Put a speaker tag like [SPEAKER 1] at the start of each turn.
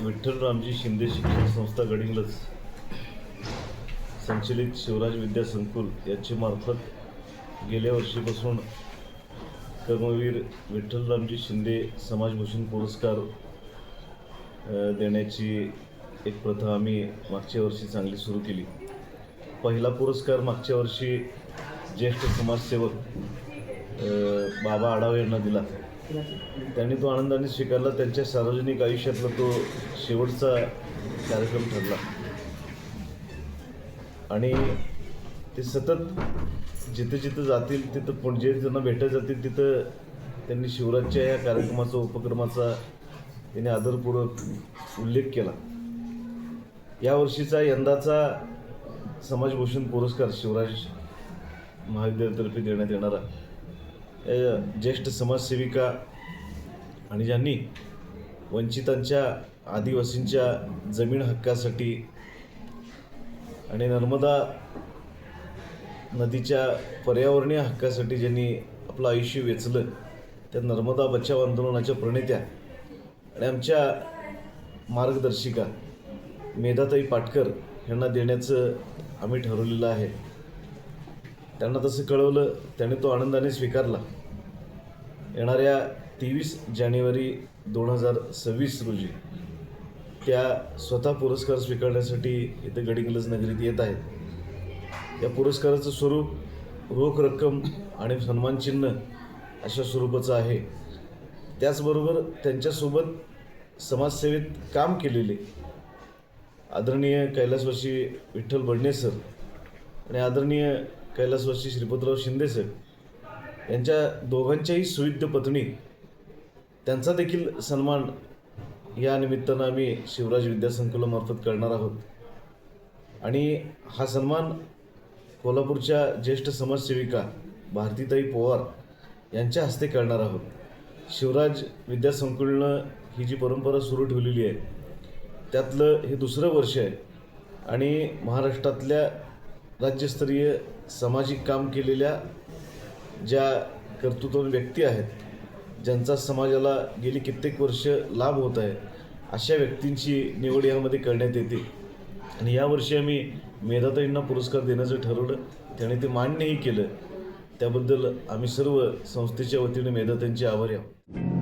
[SPEAKER 1] विठ्ठल रामजी शिंदे शिक्षण संस्था गडिंग्लज संचलित शिवराज विद्या संकुल याची मार्फत गेल्या वर्षीपासून कर्मवीर विठ्ठल रामजी शिंदे समाजभूषण पुरस्कार देण्याची एक प्रथा आम्ही मागच्या वर्षी चांगली सुरू केली। पहिला पुरस्कार मागच्या वर्षी ज्येष्ठ समाजसेवक बाबा आढाव यांना दिला। त्यांनी तो आनंदाने स्वीकारला। त्यांच्या सार्वजनिक आयुष्यातला तो शेवटचा कार्यक्रम ठरला आणि ते सतत जिथे जिथे जातील तिथं जे त्यांना भेटत जातील तिथं त्यांनी शिवराजच्या या कार्यक्रमाचा उपक्रमाचा त्यांनी आदरपूर्वक उल्लेख केला। या वर्षीचा यंदाचा समाजभूषण पुरस्कार शिवराज महाविद्यालयातर्फे देण्यात येणारा ज्येष्ठ समाजसेविका आणि ज्यांनी वंचितांच्या आदिवासींच्या जमीन हक्कासाठी आणि नर्मदा नदीच्या पर्यावरणीय हक्कासाठी ज्यांनी आपलं आयुष्य वेचलं त्या नर्मदा बचाव आंदोलनाच्या प्रणेत्या आणि आमच्या मार्गदर्शिका मेधाताई पाटकर यांना देण्याचं आम्ही ठरवलेलं आहे। त्यांना तसं कळवलं, त्याने तो आनंदाने स्वीकारला। येणाऱ्या 23 जानेवारी 2026 रोजी त्या स्वतः पुरस्कार स्वीकारण्यासाठी इथं गडिंग्लज नगरीत येत आहेत। या पुरस्काराचं स्वरूप रोख रक्कम आणि सन्मानचिन्ह अशा स्वरूपाचं आहे। त्याचबरोबर त्यांच्यासोबत समाजसेवेत काम केलेले आदरणीय कैलासवासी विठ्ठल बडणे सर आणि आदरणीय कैलासवासी श्रीपतराव शिंदे सर यांच्या दोघांच्याही सुविद्य पत्नी त्यांचा देखील सन्मान या निमित्तानं आम्ही शिवराज विद्या संकुलामार्फत करणार आहोत आणि हा सन्मान कोल्हापूरच्या ज्येष्ठ समाजसेविका भारतीताई पवार यांच्या हस्ते करणार आहोत। शिवराज विद्या संकुलनं ही जी परंपरा सुरू ठेवलेली आहे त्यातलं हे दुसरं वर्ष आहे आणि महाराष्ट्रातल्या राज्यस्तरीय सामाजिक काम केलेल्या ज्या कर्तृत्ववान व्यक्ती आहेत, ज्यांचा समाजाला गेली कित्येक वर्ष लाभ होत आहे, अशा व्यक्तींची निवड यामध्ये करण्यात येते आणि यावर्षी आम्ही मेधाताईंना पुरस्कार देण्याचं ठरवलं। त्याने ते मान्यही केलं। त्याबद्दल आम्ही सर्व संस्थेच्या वतीने मेधाताईंचे आभारी आहोत।